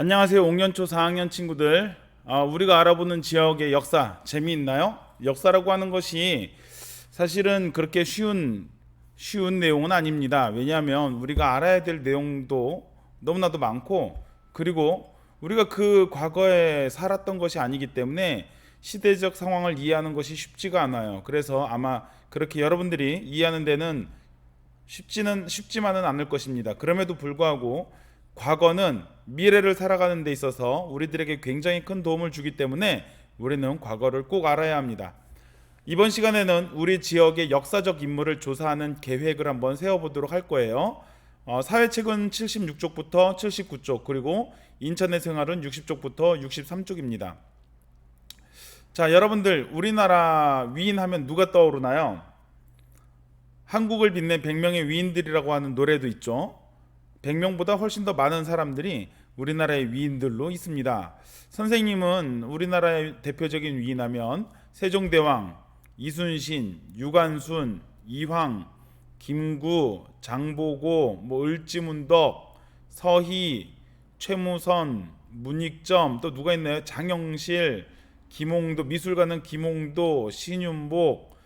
안녕하세요. 5년초 4학년 친구들. 우리가 알아보는 지역의 역사 재미있나요? 역사라고 하는 것이 사실은 그렇게 쉬운 내용은 아닙니다. 왜냐하면 우리가 알아야 될 내용도 너무나도 많고, 그리고 우리가 그 과거에 살았던 것이 아니기 때문에 시대적 상황을 이해하는 것이 쉽지가 않아요. 그래서 아마 그렇게 여러분들이 이해하는 데는 쉽지만은 않을 것입니다. 그럼에도 불구하고 과거는 미래를 살아가는 데 있어서 우리들에게 굉장히 큰 도움을 주기 때문에 우리는 과거를 꼭 알아야 합니다. 이번 시간에는 우리 지역의 역사적 인물을 조사하는 계획을 한번 세워보도록 할 거예요. 사회책은 76쪽부터 79쪽, 그리고 인천의 생활은 60쪽부터 63쪽입니다. 자, 여러분들 우리나라 위인 하면 누가 떠오르나요? 한국을 빛낸 100명의 위인들이라고 하는 노래도 있죠. 100명보다 훨씬 더 많은 사람들이 우리나라의 위인들로 있습니다. 선생님은 우리나라의 대표적인 위인하면 세종대왕, 이순신, 유관순, 이황, 김구, 장보고, 을지문덕, 서희, 최무선, 문익점, 또 누가 있나요? 장영실, 김홍도, 미술가는 김홍도, 신윤복,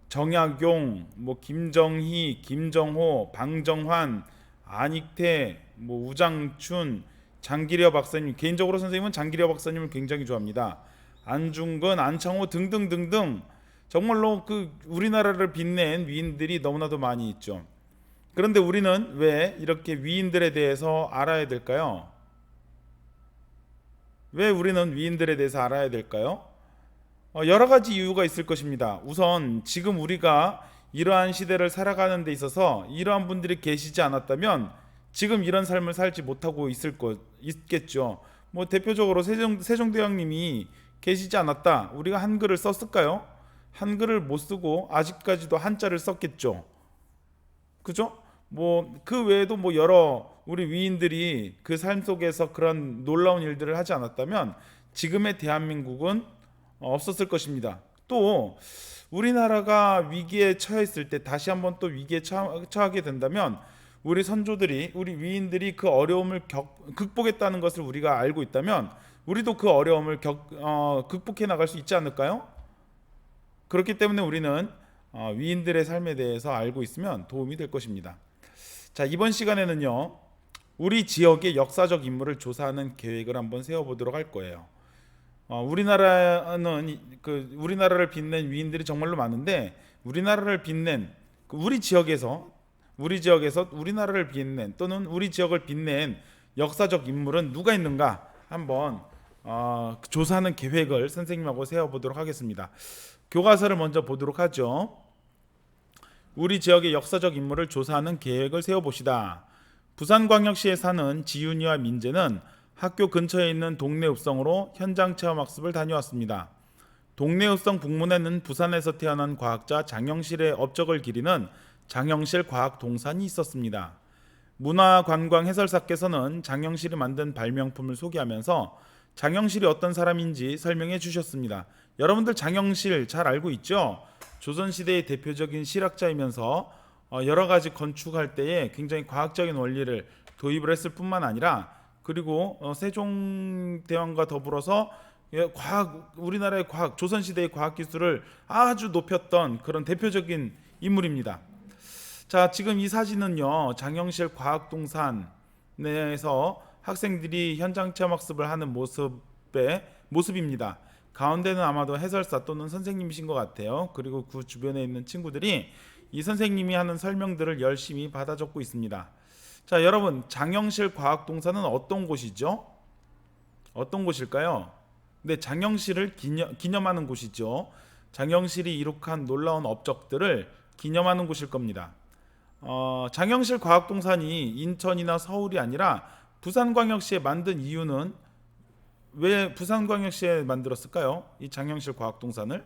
정약용, 김정희, 김정호, 방정환, 안익태, 우장춘, 장기려 박사님, 개인적으로 선생님은 장기려 박사님을 굉장히 좋아합니다. 안중근, 안창호 등등등등, 정말로 그 우리나라를 빛낸 위인들이 너무나도 많이 있죠. 그런데 우리는 왜 이렇게 위인들에 대해서 알아야 될까요? 왜 우리는 위인들에 대해서 알아야 될까요? 여러 가지 이유가 있을 것입니다. 우선 지금 우리가 이러한 시대를 살아가는 데 있어서 이러한 분들이 계시지 않았다면 지금 이런 삶을 살지 못하고 있겠죠. 대표적으로 세종대왕님이 계시지 않았다. 우리가 한글을 썼을까요? 한글을 못 쓰고 아직까지도 한자를 썼겠죠. 그죠? 그 외에도 여러 우리 위인들이 그 삶 속에서 그런 놀라운 일들을 하지 않았다면 지금의 대한민국은 없었을 것입니다. 또 우리나라가 위기에 처했을 때 다시 한번 또 위기에 처하게 된다면 우리 선조들이, 우리 위인들이 그 어려움을 극복했다는 것을 우리가 알고 있다면 우리도 그 어려움을 극복해 나갈 수 있지 않을까요? 그렇기 때문에 우리는 위인들의 삶에 대해서 알고 있으면 도움이 될 것입니다. 자, 이번 시간에는요, 우리 지역의 역사적 인물을 조사하는 계획을 한번 세워보도록 할 거예요. 우리나라는 우리나라를 빛낸 위인들이 정말로 많은데 우리나라를 빛낸 우리 지역에서 우리나라를 빛낸 또는 우리 지역을 빛낸 역사적 인물은 누가 있는가 한번 조사하는 계획을 선생님하고 세워보도록 하겠습니다. 교과서를 먼저 보도록 하죠. 우리 지역의 역사적 인물을 조사하는 계획을 세워봅시다. 부산광역시에 사는 지윤이와 민재는 학교 근처에 있는 동래읍성으로 현장 체험학습을 다녀왔습니다. 동래읍성 북문에는 부산에서 태어난 과학자 장영실의 업적을 기리는 장영실 과학동산이 있었습니다. 문화관광 해설사께서는 장영실이 만든 발명품을 소개하면서 장영실이 어떤 사람인지 설명해 주셨습니다. 여러분들 장영실 잘 알고 있죠? 조선시대의 대표적인 실학자이면서 여러 가지 건축할 때에 굉장히 과학적인 원리를 도입을 했을 뿐만 아니라 그리고 세종대왕과 더불어서 우리나라의 조선시대의 과학기술을 아주 높였던 그런 대표적인 인물입니다. 자, 지금 이 사진은요, 장영실 과학동산에서 학생들이 현장 체험학습을 하는 모습입니다. 가운데는 아마도 해설사 또는 선생님이신 것 같아요. 그리고 그 주변에 있는 친구들이 이 선생님이 하는 설명들을 열심히 받아 적고 있습니다. 자, 여러분, 장영실 과학동산은 어떤 곳이죠? 어떤 곳일까요? 네, 장영실을 기념하는 곳이죠. 장영실이 이룩한 놀라운 업적들을 기념하는 곳일 겁니다. 장영실 과학동산이 인천이나 서울이 아니라 부산광역시에 만든 이유는 왜 부산광역시에 만들었을까요? 이 장영실 과학동산을?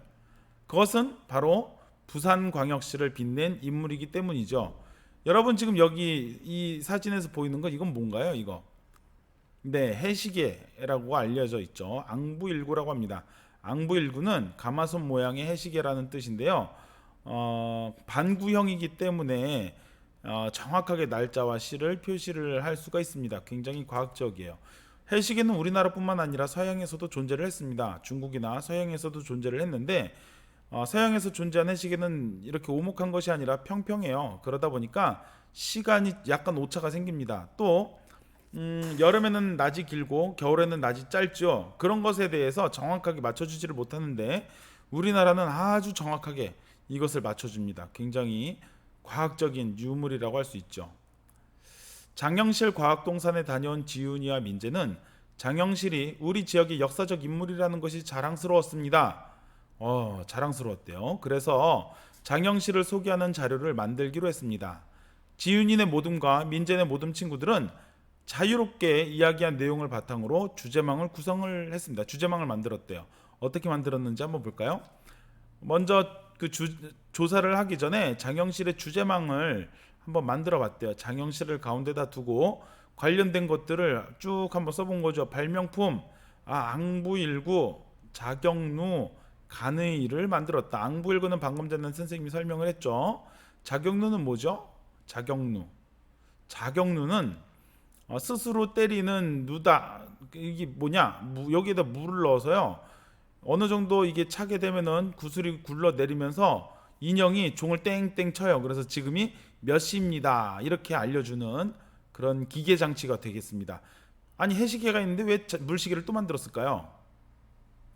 그것은 바로 부산광역시를 빛낸 인물이기 때문이죠. 여러분 지금 여기 이 사진에서 보이는 거 이건 뭔가요? 이거. 네, 해시계라고 알려져 있죠. 앙부일구라고 합니다. 앙부일구는 가마솥 모양의 해시계라는 뜻인데요. 반구형이기 때문에 정확하게 날짜와 시를 표시를 할 수가 있습니다. 굉장히 과학적이에요. 해시계는 우리나라뿐만 아니라 서양에서도 존재를 했습니다. 중국이나 서양에서도 존재를 했는데 서양에서 존재한 해시계는 이렇게 오목한 것이 아니라 평평해요. 그러다 보니까 시간이 약간 오차가 생깁니다. 또 여름에는 낮이 길고 겨울에는 낮이 짧죠. 그런 것에 대해서 정확하게 맞춰주지를 못하는데 우리나라는 아주 정확하게 이것을 맞춰줍니다. 굉장히 과학적인 유물이라고 할 수 있죠. 장영실 과학동산에 다녀온 지훈이와 민재는 장영실이 우리 지역의 역사적 인물이라는 것이 자랑스러웠습니다. 자랑스러웠대요. 그래서 장영실을 소개하는 자료를 만들기로 했습니다. 지훈이네 모둠과 민재네 모둠 친구들은 자유롭게 이야기한 내용을 바탕으로 주제망을 구성을 했습니다. 주제망을 만들었대요. 어떻게 만들었는지 한번 볼까요? 먼저 조사를 하기 전에 장영실의 주제망을 한번 만들어 봤대요. 장영실을 가운데다 두고 관련된 것들을 쭉 한번 써본 거죠. 발명품, 앙부일구, 자경루, 간의를 만들었다. 앙부일구는 방금 전에 선생님이 설명을 했죠. 자경루는 뭐죠? 자경루는 스스로 때리는 누다. 이게 뭐냐? 여기에다 물을 넣어서요. 어느 정도 이게 차게 되면은 구슬이 굴러 내리면서 인형이 종을 땡땡 쳐요. 그래서 지금이 몇 시입니다. 이렇게 알려주는 그런 기계 장치가 되겠습니다. 아니 해시계가 있는데 왜 물시계를 또 만들었을까요?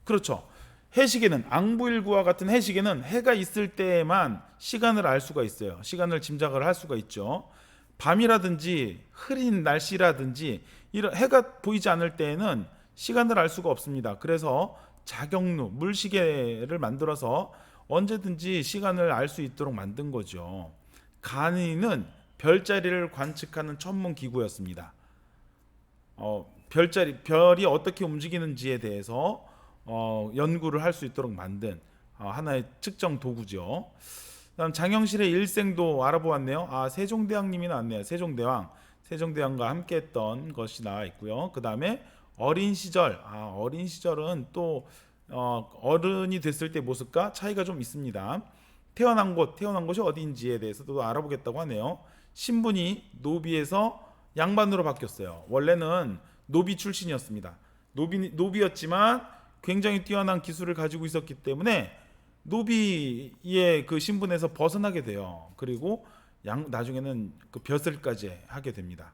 그렇죠. 해시계는 앙부일구와 같은 해시계는 해가 있을 때에만 시간을 알 수가 있어요. 시간을 짐작을 할 수가 있죠. 밤이라든지 흐린 날씨라든지 이런 해가 보이지 않을 때에는 시간을 알 수가 없습니다. 그래서 자경루 물시계를 만들어서 언제든지 시간을 알 수 있도록 만든 거죠. 간이는 별자리를 관측하는 천문 기구였습니다. 별이 어떻게 움직이는지에 대해서 연구를 할 수 있도록 만든 하나의 측정 도구죠. 그다음 장영실의 일생도 알아보았네요. 세종대왕님이 나왔네요. 세종대왕과 함께했던 것이 나와 있고요. 그 다음에 어린 시절, 어린 시절은 또 어른이 됐을 때 모습과 차이가 좀 있습니다. 태어난 곳이 어디인지에 대해서도 알아보겠다고 하네요. 신분이 노비에서 양반으로 바뀌었어요. 원래는 노비 출신이었습니다. 노비였지만 굉장히 뛰어난 기술을 가지고 있었기 때문에 노비의 그 신분에서 벗어나게 돼요. 그리고 나중에는 그 벼슬까지 하게 됩니다.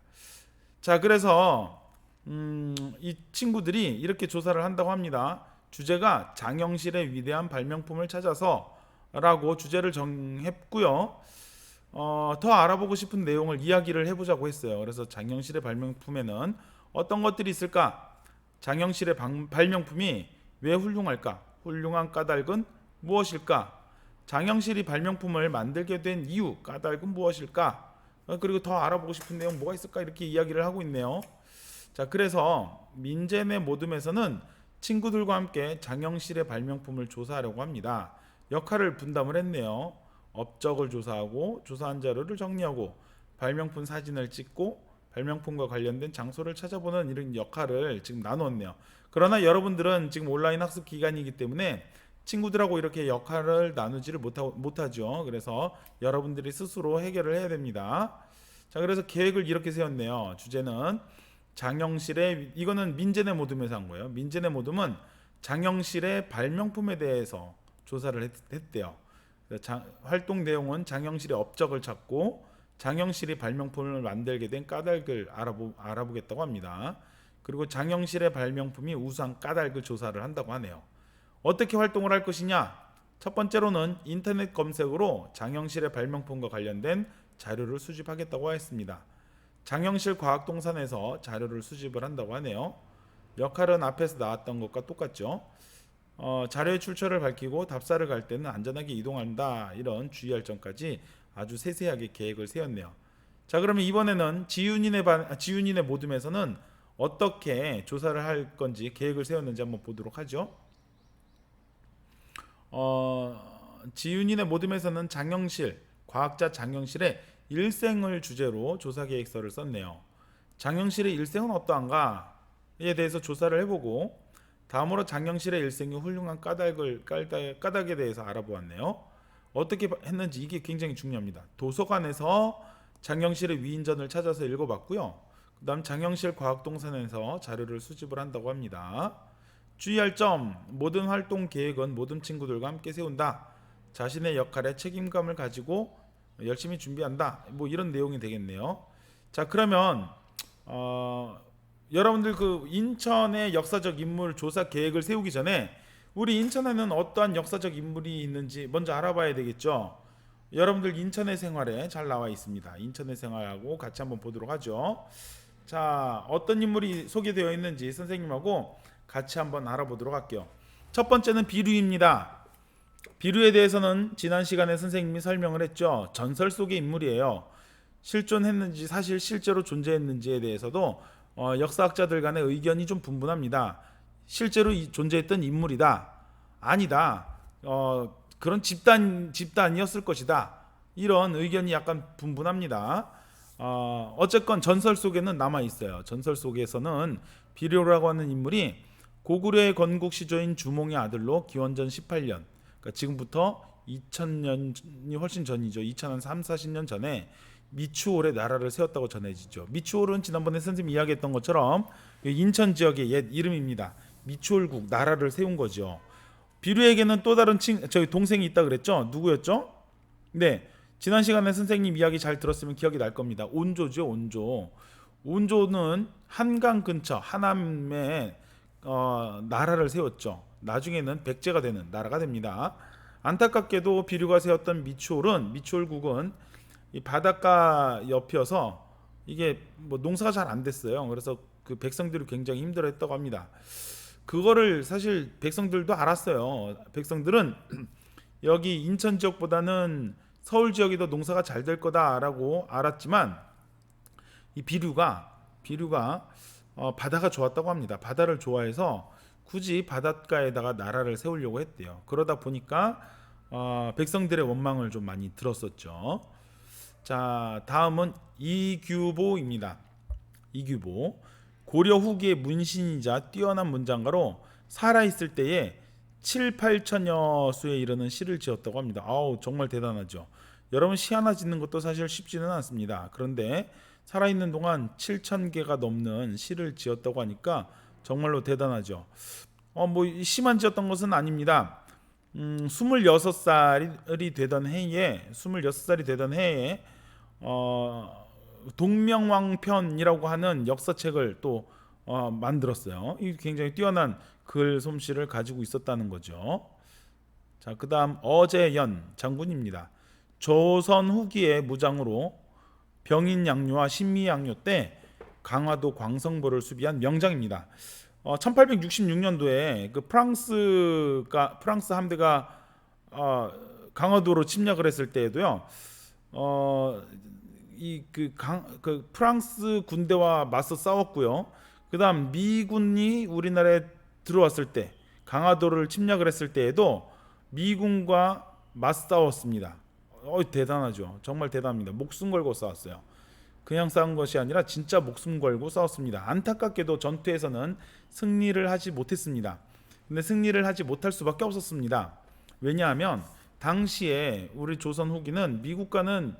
자, 그래서 이 친구들이 이렇게 조사를 한다고 합니다. 주제가 장영실의 위대한 발명품을 찾아서 라고 주제를 정했고요. 더 알아보고 싶은 내용을 이야기를 해보자고 했어요. 그래서 장영실의 발명품에는 어떤 것들이 있을까? 장영실의 발명품이 왜 훌륭할까? 훌륭한 까닭은 무엇일까? 장영실이 발명품을 만들게 된 이유, 까닭은 무엇일까? 그리고 더 알아보고 싶은 내용 뭐가 있을까? 이렇게 이야기를 하고 있네요. 자, 그래서 민재네 모둠에서는 친구들과 함께 장영실의 발명품을 조사하려고 합니다. 역할을 분담을 했네요. 업적을 조사하고 조사한 자료를 정리하고 발명품 사진을 찍고 발명품과 관련된 장소를 찾아보는 이런 역할을 지금 나누었네요. 그러나 여러분들은 지금 온라인 학습 기간이기 때문에 친구들하고 이렇게 역할을 나누지를 못하죠. 그래서 여러분들이 스스로 해결을 해야 됩니다. 자, 그래서 계획을 이렇게 세웠네요. 주제는 장영실의, 이거는 민재네 모둠에서 한 거예요. 민재네 모둠은 장영실의 발명품에 대해서 조사를 했대요. 활동 내용은 장영실의 업적을 찾고 장영실이 발명품을 만들게 된 까닭을 알아보겠다고 합니다. 그리고 장영실의 발명품이 우수한 까닭을 조사를 한다고 하네요. 어떻게 활동을 할 것이냐? 첫 번째로는 인터넷 검색으로 장영실의 발명품과 관련된 자료를 수집하겠다고 했습니다. 장영실 과학동산에서 자료를 수집을 한다고 하네요. 역할은 앞에서 나왔던 것과 똑같죠. 자료의 출처를 밝히고 답사를 갈 때는 안전하게 이동한다. 이런 주의할 점까지 아주 세세하게 계획을 세웠네요. 자, 그러면 이번에는 지윤이네 모둠에서는 어떻게 조사를 할 건지 계획을 세웠는지 한번 보도록 하죠. 지윤이네 모둠에서는 과학자 장영실의 일생을 주제로 조사 계획서를 썼네요. 장영실의 일생은 어떠한가에 대해서 조사를 해보고 다음으로 장영실의 일생의 훌륭한 까닭에 대해서 알아보았네요. 어떻게 했는지 이게 굉장히 중요합니다. 도서관에서 장영실의 위인전을 찾아서 읽어봤고요. 그다음 장영실 과학동산에서 자료를 수집을 한다고 합니다. 주의할 점, 모든 활동 계획은 모든 친구들과 함께 세운다. 자신의 역할에 책임감을 가지고 열심히 준비한다. 뭐 이런 내용이 되겠네요. 자, 그러면 여러분들 그 인천의 역사적 인물 조사 계획을 세우기 전에 우리 인천에는 어떠한 역사적 인물이 있는지 먼저 알아봐야 되겠죠. 여러분들 인천의 생활에 잘 나와 있습니다. 인천의 생활하고 같이 한번 보도록 하죠. 자, 어떤 인물이 소개되어 있는지 선생님하고 같이 한번 알아보도록 할게요. 첫 번째는 비류입니다. 비류에 대해서는 지난 시간에 선생님이 설명을 했죠. 전설 속의 인물이에요. 실존했는지 사실 실제로 존재했는지에 대해서도 역사학자들 간의 의견이 좀 분분합니다. 실제로 존재했던 인물이다. 아니다. 그런 집단이었을 것이다. 이런 의견이 약간 분분합니다. 어쨌건 전설 속에는 남아 있어요. 전설 속에서는 비료라고 하는 인물이 고구려의 건국 시조인 주몽의 아들로 기원전 18년, 그러니까 지금부터 2000년이 훨씬 전이죠. 2003, 40년 전에 미추홀의 나라를 세웠다고 전해지죠. 미추홀은 지난번에 선생님이 이야기했던 것처럼 인천 지역의 옛 이름입니다. 미추홀국 나라를 세운 거죠. 비류에게는 또 다른 저희 동생이 있다 그랬죠. 누구였죠? 네, 지난 시간에 선생님 이야기 잘 들었으면 기억이 날 겁니다. 온조죠, 온조. 온조는 한강 근처 하남에 나라를 세웠죠. 나중에는 백제가 되는 나라가 됩니다. 안타깝게도 비류가 세웠던 미추홀국은 이 바닷가 옆이어서 이게 뭐 농사가 잘 안 됐어요. 그래서 그 백성들이 굉장히 힘들어했다고 합니다. 그거를 사실 백성들도 알았어요. 백성들은 여기 인천 지역보다는 서울 지역이 더 농사가 잘 될 거다라고 알았지만 이 비류가 바다가 좋았다고 합니다. 바다를 좋아해서 굳이 바닷가에다가 나라를 세우려고 했대요. 그러다 보니까 백성들의 원망을 좀 많이 들었었죠. 자, 다음은 이규보입니다. 이규보. 고려 후기의 문신이자 뛰어난 문장가로 살아있을 때에 7, 8천여 수에 이르는 시를 지었다고 합니다. 아우, 정말 대단하죠. 여러분, 시 하나 짓는 것도 사실 쉽지는 않습니다. 그런데 살아있는 동안 7,000개가 넘는 시를 지었다고 하니까 정말로 대단하죠. 뭐 시만 지었던 것은 아닙니다. 26살이 되던 해에 동명왕편이라고 하는 역사책을 또 만들었어요. 이 굉장히 뛰어난 글 솜씨를 가지고 있었다는 거죠. 자, 그다음 어제연 장군입니다. 조선 후기의 무장으로 병인양요와 신미양요 때 강화도 광성보를 수비한 명장입니다. 1866년도에 그 프랑스 함대가 강화도로 침략을 했을 때에도요. 그 프랑스 군대와 맞서 싸웠고요. 그다음 미군이 우리나라에 들어왔을 때 강화도를 침략을 했을 때에도 미군과 맞싸웠습니다. 대단하죠. 정말 대단합니다. 목숨 걸고 싸웠어요. 그냥 싸운 것이 아니라 진짜 목숨 걸고 싸웠습니다. 안타깝게도 전투에서는 승리를 하지 못했습니다. 근데 승리를 하지 못할 수밖에 없었습니다. 왜냐하면 당시에 우리 조선 후기는 미국과는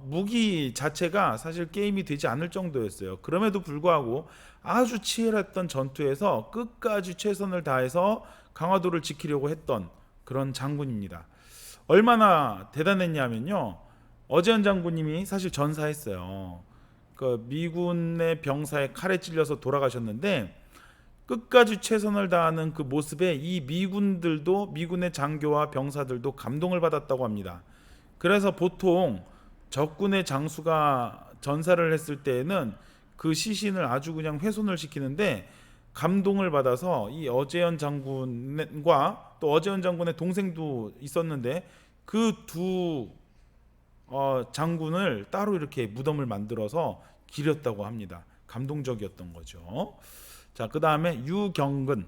무기 자체가 사실 게임이 되지 않을 정도였어요. 그럼에도 불구하고 아주 치열했던 전투에서 끝까지 최선을 다해서 강화도를 지키려고 했던 그런 장군입니다. 얼마나 대단했냐면요. 어제현 장군님이 사실 전사했어요. 그 미군의 병사의 칼에 찔려서 돌아가셨는데 끝까지 최선을 다하는 그 모습에 이 미군의 장교와 병사들도 감동을 받았다고 합니다. 그래서 보통 적군의 장수가 전사를 했을 때에는 그 시신을 아주 그냥 훼손을 시키는데 감동을 받아서 이 어제현 장군과 또 어제현 장군의 동생도 있었는데 그 두 장군을 따로 이렇게 무덤을 만들어서 기렸다고 합니다. 감동적이었던 거죠. 자, 그 다음에 유경근은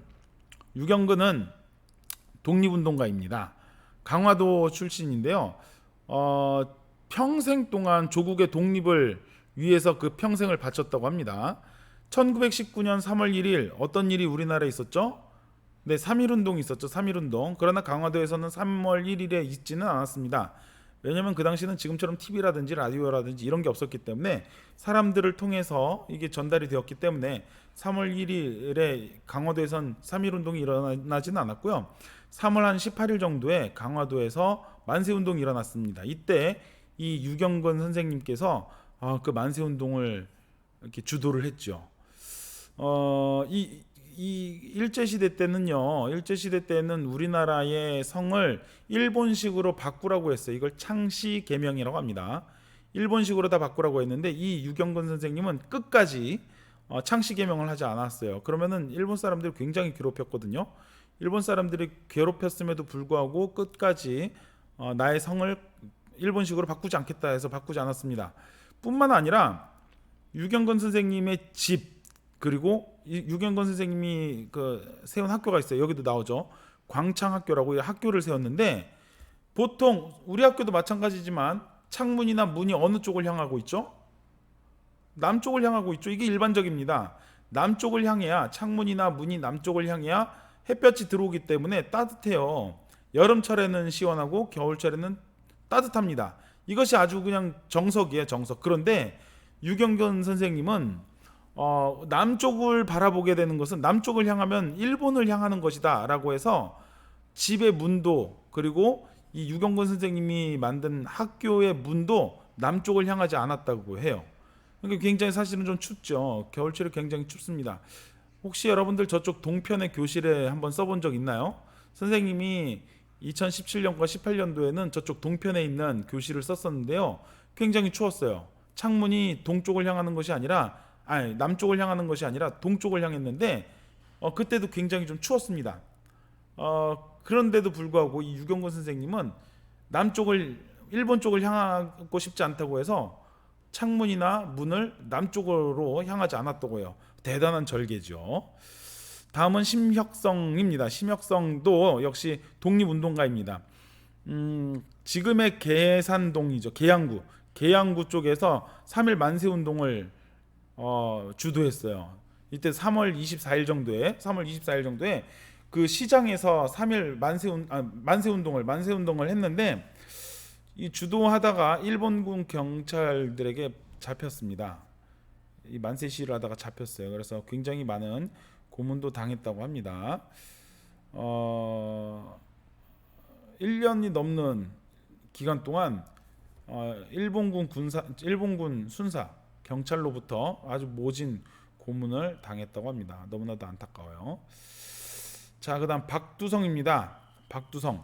독립운동가입니다. 강화도 출신인데요. 평생 동안 조국의 독립을 위해서 그 평생을 바쳤다고 합니다. 1919년 3월 1일 어떤 일이 우리나라에 있었죠? 네, 3.1운동이 있었죠. 3.1운동. 그러나 강화도에서는 3월 1일에 있지는 않았습니다. 왜냐면 그 당시는 지금처럼 TV라든지 라디오라든지 이런 게 없었기 때문에 사람들을 통해서 이게 전달이 되었기 때문에 3월 1일에 강화도에선 3.1 운동이 일어나지는 않았고요. 3월 한 18일 정도에 강화도에서 만세 운동이 일어났습니다. 이때 이 유경건 선생님께서 그 만세 운동을 이렇게 주도를 했죠. 이 일제시대 때는요, 일제시대 때는 우리나라의 성을 일본식으로 바꾸라고 했어요. 이걸 창씨 개명이라고 합니다. 일본식으로 다 바꾸라고 했는데 이 유경건 선생님은 끝까지 창씨 개명을 하지 않았어요. 그러면은 일본 사람들이 굉장히 괴롭혔거든요. 일본 사람들이 괴롭혔음에도 불구하고 끝까지 나의 성을 일본식으로 바꾸지 않겠다 해서 바꾸지 않았습니다. 뿐만 아니라 유경건 선생님의 집, 그리고 유경건 선생님이 그 세운 학교가 있어요. 여기도 나오죠. 광창학교라고 학교를 세웠는데, 보통 우리 학교도 마찬가지지만 창문이나 문이 어느 쪽을 향하고 있죠? 남쪽을 향하고 있죠. 이게 일반적입니다. 남쪽을 향해야, 창문이나 문이 남쪽을 향해야 햇볕이 들어오기 때문에 따뜻해요. 여름철에는 시원하고 겨울철에는 따뜻합니다. 이것이 아주 그냥 정석이에요, 정석. 그런데 유경건 선생님은 남쪽을 바라보게 되는 것은, 남쪽을 향하면 일본을 향하는 것이다 라고 해서 집의 문도, 그리고 이 유경건 선생님이 만든 학교의 문도 남쪽을 향하지 않았다고 해요. 그러니까 굉장히 사실은 좀 춥죠. 겨울철에 굉장히 춥습니다. 혹시 여러분들 저쪽 동편의 교실에 한번 써본 적 있나요? 선생님이 2017년과 18년도에는 저쪽 동편에 있는 교실을 썼었는데요. 굉장히 추웠어요. 창문이 동쪽을 향하는 것이 아니라, 남쪽을 향하는 것이 아니라 동쪽을 향했는데 그때도 굉장히 좀 추웠습니다. 그런데도 불구하고 이 유경건 선생님은 남쪽을, 일본 쪽을 향하고 싶지 않다고 해서 창문이나 문을 남쪽으로 향하지 않았다고 해요. 대단한 절개죠. 다음은 심혁성입니다. 심혁성도 역시 독립운동가입니다. 지금의 계산동이죠. 계양구 쪽에서 3.1 만세운동을 주도했어요. 이때 3월 24일 정도에 그 시장에서 3.1 만세운동을 했는데, 이 주도하다가 일본군 경찰들에게 잡혔습니다. 이 만세 시위를 하다가 잡혔어요. 그래서 굉장히 많은 고문도 당했다고 합니다. 1년이 넘는 기간 동안 일본군 순사 경찰로부터 아주 모진 고문을 당했다고 합니다. 너무나도 안타까워요. 자, 그다음 박두성입니다. 박두성.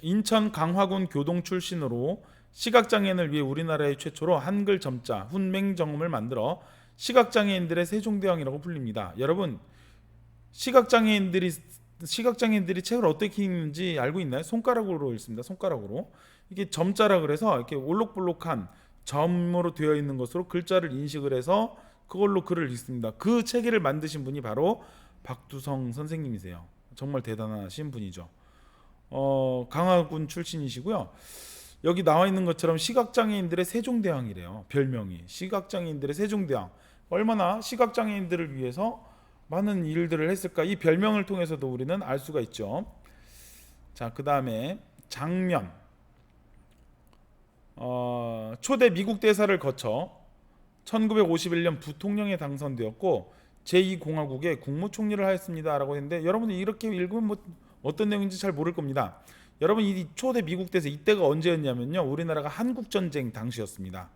인천 강화군 교동 출신으로 시각장애인을 위해 우리나라의 최초로 한글 점자 훈맹정음을 만들어 시각장애인들의 세종대왕이라고 불립니다. 여러분, 시각장애인들이 책을 어떻게 읽는지 알고 있나요? 손가락으로 읽습니다. 손가락으로. 이게 점자라 그래서 이렇게 올록볼록한 점으로 되어 있는 것으로 글자를 인식을 해서 그걸로 글을 읽습니다. 그 체계를 만드신 분이 바로 박두성 선생님이세요. 정말 대단하신 분이죠. 강화군 출신이시고요. 여기 나와 있는 것처럼 시각장애인들의 세종대왕이래요. 별명이 시각장애인들의 세종대왕. 얼마나 시각장애인들을 위해서 많은 일들을 했을까, 이 별명을 통해서도 우리는 알 수가 있죠. 자, 그 다음에 장면. 초대 미국 대사를 거쳐 1951년 부통령에 당선되었고 제2공화국의 국무총리를 하였습니다 라고 했는데, 여러분이 이렇게 읽으면 뭐 어떤 내용인지 잘 모를 겁니다. 여러분, 이 초대 미국 대사, 이때가 언제였냐면요, 우리나라가 한국전쟁 당시였습니다.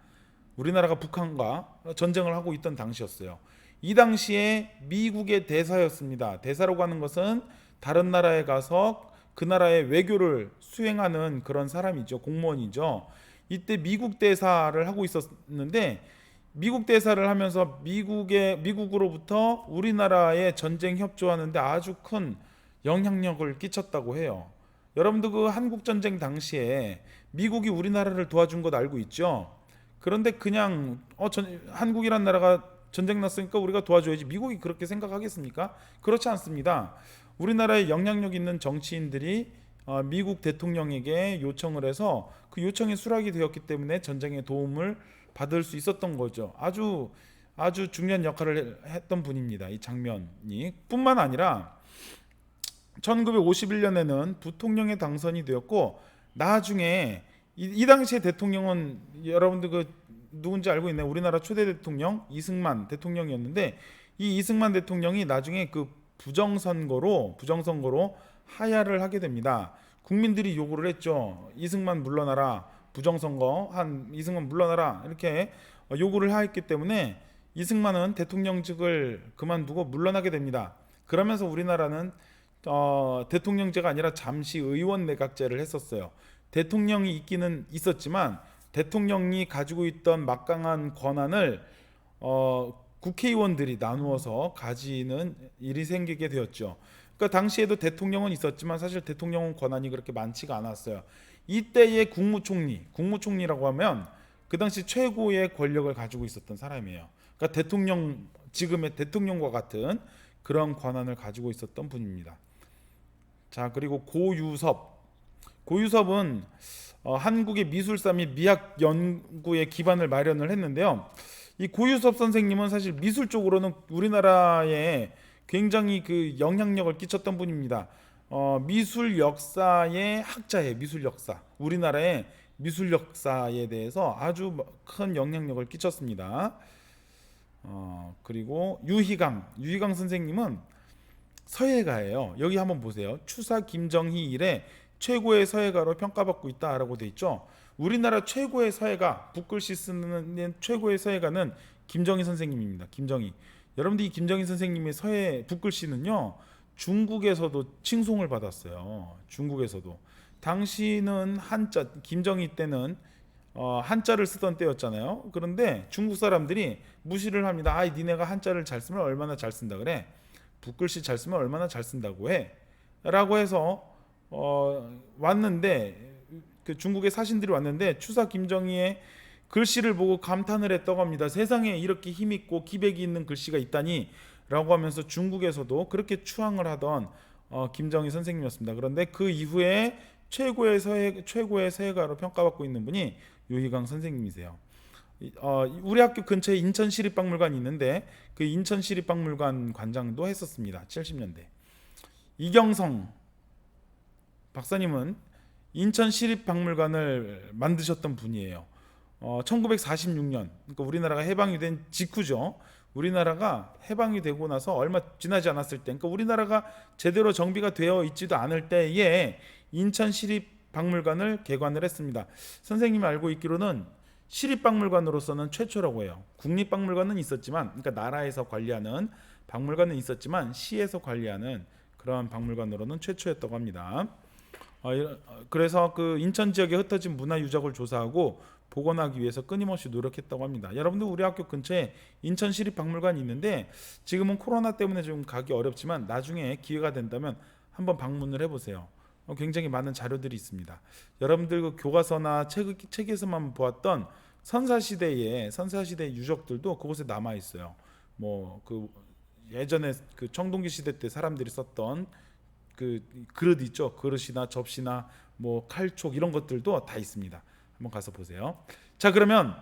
우리나라가 북한과 전쟁을 하고 있던 당시였어요. 이 당시에 미국의 대사였습니다. 대사라고 하는 것은 다른 나라에 가서 그 나라의 외교를 수행하는 그런 사람이죠. 공무원이죠. 이때 미국 대사를 하고 있었는데, 미국 대사를 하면서 미국으로부터 우리나라에 전쟁 협조하는데 아주 큰 영향력을 끼쳤다고 해요. 여러분도 그 한국 전쟁 당시에 미국이 우리나라를 도와준 것 알고 있죠? 그런데 그냥 한국이란 나라가 전쟁 났으니까 우리가 도와줘야지, 미국이 그렇게 생각하겠습니까? 그렇지 않습니다. 우리나라에 영향력 있는 정치인들이 미국 대통령에게 요청을 해서 그 요청이 수락이 되었기 때문에 전쟁에 도움을 받을 수 있었던 거죠. 아주 중요한 역할을 했던 분입니다. 이 장면이. 뿐만 아니라 1951년에는 부통령에 당선이 되었고 나중에 이 당시에 대통령은 여러분들 그 누군지 알고 있나요? 우리나라 초대 대통령 이승만 대통령이었는데 이 이승만 대통령이 나중에 그 부정선거로 하야를 하게 됩니다. 국민들이 요구를 했죠. 이승만 물러나라. 부정선거 한 이승만 물러나라. 이렇게 요구를 했기 때문에 이승만은 대통령직을 그만두고 물러나게 됩니다. 그러면서 우리나라는 대통령제가 아니라 잠시 의원 내각제를 했었어요. 대통령이 있기는 있었지만 대통령이 가지고 있던 막강한 권한을 국회의원들이 나누어서 가지는 일이 생기게 되었죠. 그러니까 당시에도 대통령은 있었지만 사실 대통령은 권한이 그렇게 많지가 않았어요. 이때의 국무총리라고 하면 그 당시 최고의 권력을 가지고 있었던 사람이에요. 그러니까 지금의 대통령과 같은 그런 권한을 가지고 있었던 분입니다. 자, 그리고 고유섭은 한국의 미술사 및 미학 연구의 기반을 마련을 했는데요. 이 고유섭 선생님은 사실 미술 쪽으로는 우리나라에 굉장히 그 영향력을 끼쳤던 분입니다. 미술 역사의 학자예요. 미술 역사. 우리나라의 미술 역사에 대해서 아주 큰 영향력을 끼쳤습니다. 그리고 유희강 선생님은 서예가예요. 여기 한번 보세요. 추사 김정희 이래 최고의 서예가로 평가받고 있다라고 돼 있죠. 우리나라 최고의 서예가, 붓글씨 쓰는 최고의 서예가는 김정희 선생님입니다. 김정희. 여러분들 이 김정희 선생님의 서예 붓글씨는요, 중국에서도 칭송을 받았어요. 중국에서도. 당시는 김정희 때는 한자를 쓰던 때였잖아요. 그런데 중국 사람들이 무시를 합니다. 아, 니네가 한자를 잘 쓰면 얼마나 잘 쓴다 그래. 붓글씨 잘 쓰면 얼마나 잘 쓴다고 해. 라고 해서 왔는데 그 중국의 사신들이 왔는데 추사 김정희의 글씨를 보고 감탄을 했다고 합니다. 세상에 이렇게 힘있고 기백이 있는 글씨가 있다니 라고 하면서 중국에서도 그렇게 추앙을 하던 김정희 선생님이었습니다. 그런데 그 이후에 최고의 서예가로 평가받고 있는 분이 유희강 선생님이세요. 우리 학교 근처에 인천시립박물관이 있는데 그 인천시립박물관 관장도 했었습니다. 70년대. 이경성 박사님은 인천시립박물관을 만드셨던 분이에요. 1946년, 그러니까 우리나라가 해방이 된 직후죠. 우리나라가 해방이 되고 나서 얼마 지나지 않았을 때, 그러니까 우리나라가 제대로 정비가 되어 있지도 않을 때에 인천시립박물관을 개관을 했습니다. 선생님이 알고 있기로는 시립박물관으로서는 최초라고 해요. 국립박물관은 있었지만, 그러니까 나라에서 관리하는 박물관은 있었지만 시에서 관리하는 그런 박물관으로는 최초였다고 합니다. 그래서 그 인천 지역에 흩어진 문화 유적을 조사하고 복원하기 위해서 끊임없이 노력했다고 합니다. 여러분들 우리 학교 근처에 인천시립박물관이 있는데 지금은 코로나 때문에 좀 가기 어렵지만 나중에 기회가 된다면 한번 방문을 해보세요. 굉장히 많은 자료들이 있습니다. 여러분들 그 교과서나 책에서만 보았던 선사시대의 유적들도 그곳에 남아 있어요. 뭐 그 예전에 그 청동기 시대 때 사람들이 썼던 그 그릇 있죠. 그릇이나 접시나 뭐 칼촉 이런 것들도 다 있습니다. 한번 가서 보세요. 자, 그러면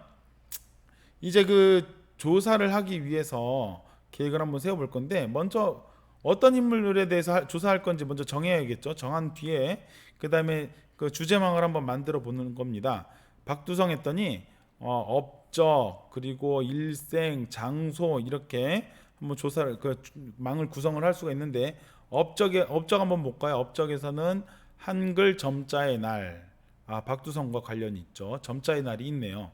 이제 그 조사를 하기 위해서 계획을 한번 세워볼 건데 먼저 어떤 인물에 대해서 조사할 건지 먼저 정해야겠죠. 정한 뒤에 그 다음에 그 주제망을 한번 만들어 보는 겁니다. 박두성 했더니 업적 그리고 일생 장소 이렇게 한번 조사를 그 망을 구성을 할 수가 있는데 업적 한번 볼까요? 업적에서는 한글 점자의 날, 박두성과 관련이 있죠. 점자의 날이 있네요.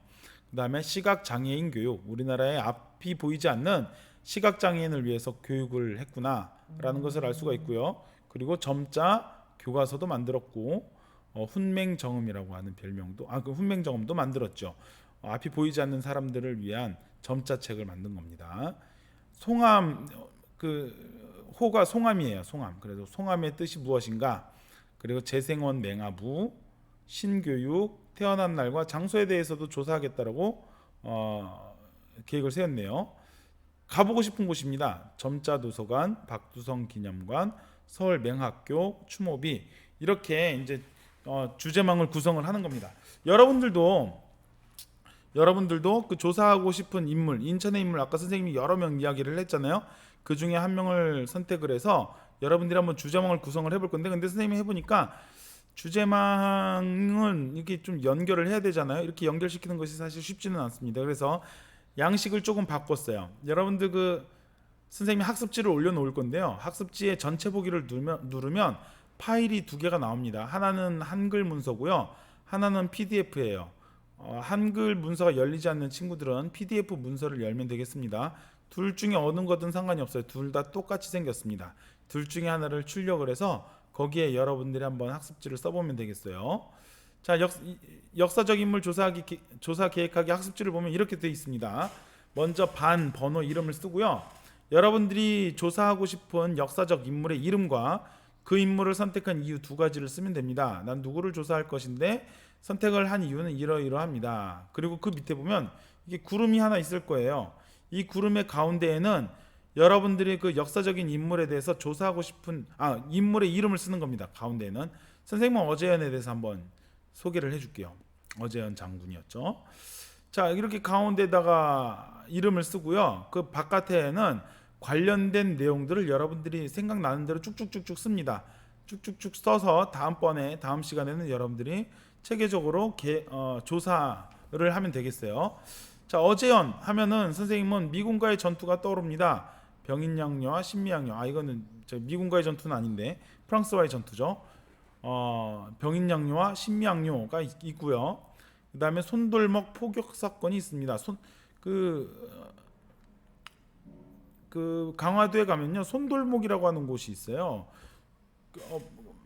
그 다음에 시각장애인 교육, 우리나라에 앞이 보이지 않는 시각장애인을 위해서 교육을 했구나라는 것을 알 수가 있고요. 그리고 점자 교과서도 만들었고 훈맹정음이라고 하는 별명도 그 훈맹정음도 만들었죠. 앞이 보이지 않는 사람들을 위한 점자책을 만든 겁니다. 송암 호가 송암이에요. 송암. 그래서 송암의 뜻이 무엇인가? 그리고 재생원 맹아부, 신교육, 태어난 날과 장소에 대해서도 조사하겠다라고 계획을 세웠네요. 가보고 싶은 곳입니다. 점자도서관, 박두성 기념관, 서울 맹학교, 추모비 이렇게 이제 주제망을 구성을 하는 겁니다. 여러분들도 그 조사하고 싶은 인물, 인천의 인물 아까 선생님이 여러 명 이야기를 했잖아요. 그 중에 한 명을 선택을 해서 여러분들이 한번 주제망을 구성을 해볼 건데 근데 선생님이 해보니까 주제망은 이렇게 좀 연결을 해야 되잖아요. 이렇게 연결시키는 것이 사실 쉽지는 않습니다. 그래서 양식을 조금 바꿨어요. 여러분들 그 선생님이 학습지를 올려놓을 건데요. 학습지에 전체 보기를 누르면 파일이 두 개가 나옵니다. 하나는 한글 문서고요. 하나는 PDF예요. 한글 문서가 열리지 않는 친구들은 PDF 문서를 열면 되겠습니다. 둘 중에 어느 거든 상관이 없어요. 둘 다 똑같이 생겼습니다. 둘 중에 하나를 출력을 해서 거기에 여러분들이 한번 학습지를 써보면 되겠어요. 자, 역사적 인물 조사 계획하기 학습지를 보면 이렇게 되어 있습니다. 먼저 반 번호 이름을 쓰고요. 여러분들이 조사하고 싶은 역사적 인물의 이름과 그 인물을 선택한 이유 두 가지를 쓰면 됩니다. 난 누구를 조사할 것인데 선택을 한 이유는 이러이러합니다. 그리고 그 밑에 보면 이게 구름이 하나 있을 거예요. 이 구름의 가운데에는 여러분들이 그 역사적인 인물에 대해서 조사하고 싶은 인물의 이름을 쓰는 겁니다. 가운데에는 선생님은 어제연에 대해서 한번 소개를 해줄게요. 어제연 장군이었죠. 자, 이렇게 가운데다가 이름을 쓰고요. 그 바깥에는 관련된 내용들을 여러분들이 생각나는 대로 쭉쭉쭉쭉 씁니다. 쭉쭉쭉 써서 다음 시간에는 여러분들이 체계적으로 조사를 하면 되겠어요. 자, 어제연 하면은 선생님은 미군과의 전투가 떠오릅니다. 병인양요와 신미양요. 이거는 미군과의 전투는 아닌데 프랑스와의 전투죠. 병인양요와 신미양요가 있고요. 그 다음에 손돌먹 포격 사건이 있습니다. 그 강화도에 가면요, 손돌목이라고 하는 곳이 있어요.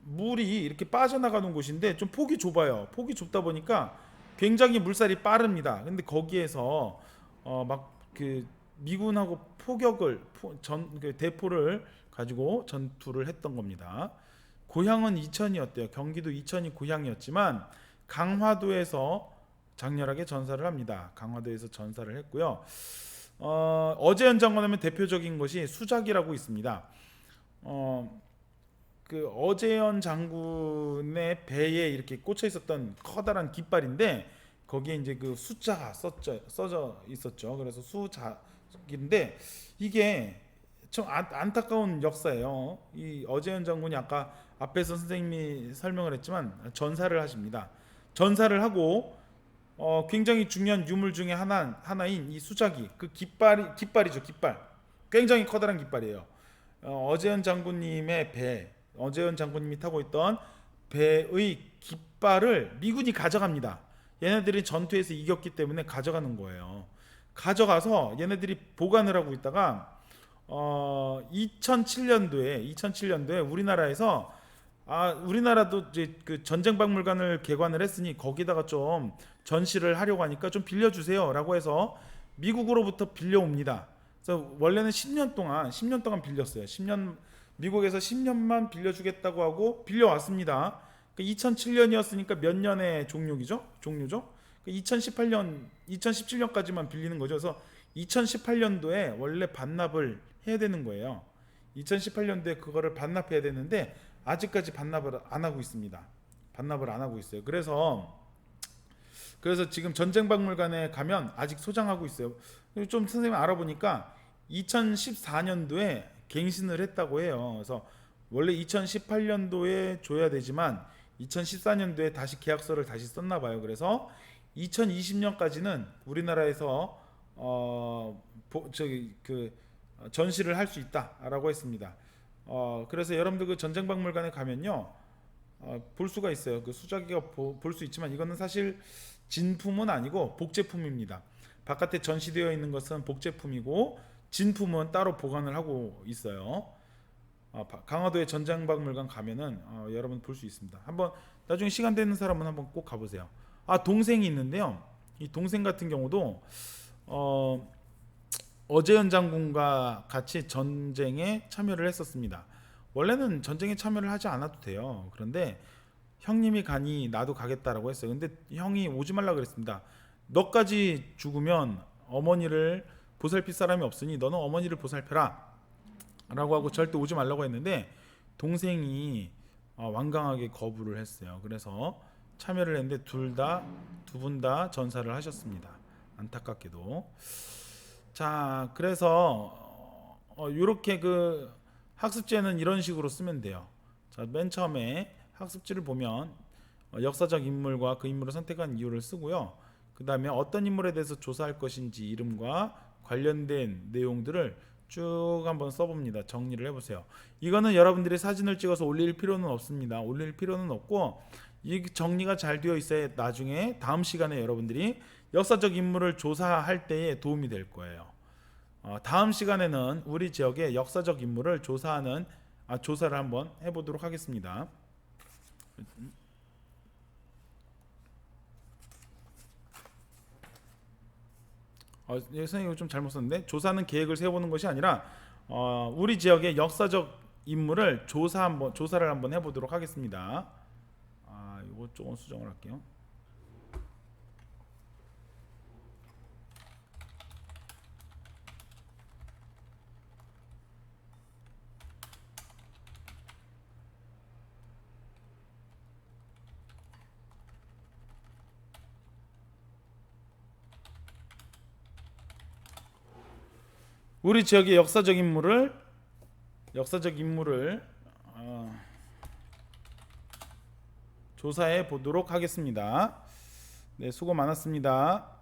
물이 이렇게 빠져나가는 곳인데 좀 폭이 좁아요. 폭이 좁다 보니까 굉장히 물살이 빠릅니다. 근데 거기에서 막 그 미군하고 그 대포를 가지고 전투를 했던 겁니다. 고향은 이천이었대요. 경기도 이천이 고향이었지만 강화도에서 장렬하게 전사를 합니다. 강화도에서 전사를 했고요. 어제연 장군하면 대표적인 것이 수작이라고 있습니다. 그 어제연 장군의 배에 이렇게 꽂혀 있었던 커다란 깃발인데 거기에 이제 그 숫자가 써져 있었죠. 그래서 수작인데 이게 좀 안타까운 역사예요. 이 어제연 장군이 아까 앞에서 선생님이 설명을 했지만 전사를 하십니다. 전사를 하고 굉장히 중요한 유물 중에 하나인 이 수작이 그 깃발이죠. 깃발. 굉장히 커다란 깃발이에요. 어제연 장군님이 타고 있던 배의 깃발을 미군이 가져갑니다. 얘네들이 전투에서 이겼기 때문에 가져가는 거예요. 가져가서 얘네들이 보관을 하고 있다가 2007년도에 우리나라에서 우리나라도 이제 그 전쟁박물관을 개관을 했으니 거기다가 좀 전시를 하려고 하니까 좀 빌려주세요라고 해서 미국으로부터 빌려옵니다. 그래서 원래는 10년 동안 빌렸어요. 미국에서 10년만 빌려주겠다고 하고 빌려왔습니다. 2007년이었으니까 몇 년의 종료죠? 2017년까지만 빌리는 거죠. 그래서 2018년도에 원래 반납을 해야 되는 거예요. 2018년도에 그거를 반납해야 되는데 아직까지 반납을 안 하고 있습니다. 반납을 안 하고 있어요. 그래서 지금 전쟁박물관에 가면 아직 소장하고 있어요. 좀 선생님 알아보니까 2014년도에 갱신을 했다고 해요. 그래서 원래 2018년도에 줘야 되지만 2014년도에 다시 계약서를 다시 썼나 봐요. 그래서 2020년까지는 우리나라에서 전시를 할 수 있다라고 했습니다. 그래서 여러분들 그 전쟁박물관에 가면요, 볼 수가 있어요. 그 수작이가 볼 수 있지만 이거는 사실 진품은 아니고 복제품입니다. 바깥에 전시되어 있는 것은 복제품이고 진품은 따로 보관을 하고 있어요. 강화도의 전쟁박물관 가면은 여러분 볼 수 있습니다. 한번 나중에 시간 되는 사람은 한번 꼭 가보세요. 동생이 있는데요. 이 동생 같은 경우도 어제연 장군과 같이 전쟁에 참여를 했었습니다. 원래는 전쟁에 참여를 하지 않아도 돼요. 그런데 형님이 가니 나도 가겠다라고 했어요. 근데 형이 오지 말라 그랬습니다. 너까지 죽으면 어머니를 보살필 사람이 없으니 너는 어머니를 보살펴라 라고 하고 절대 오지 말라고 했는데 동생이 완강하게 거부를 했어요. 그래서 참여를 했는데 두 분 다 전사를 하셨습니다. 안타깝게도. 자, 그래서 요렇게 그 학습지에는 이런 식으로 쓰면 돼요. 자, 맨 처음에 학습지를 보면 역사적 인물과 그 인물을 선택한 이유를 쓰고요. 그 다음에 어떤 인물에 대해서 조사할 것인지 이름과 관련된 내용들을 쭉 한번 써봅니다. 정리를 해보세요. 이거는 여러분들이 사진을 찍어서 올릴 필요는 없습니다. 올릴 필요는 없고 이 정리가 잘 되어 있어야 나중에 다음 시간에 여러분들이 역사적 인물을 조사할 때에 도움이 될 거예요. 다음 시간에는 우리 지역의 역사적 인물을 조사를 한번 해보도록 하겠습니다. 선생님 이거 좀 잘못 썼는데, 조사는 계획을 세워보는 것이 아니라 우리 지역의 역사적 인물을 조사를 한번 해보도록 하겠습니다. 이거 조금 수정을 할게요. 우리 지역의 역사적 인물을 조사해 보도록 하겠습니다. 네, 수고 많았습니다.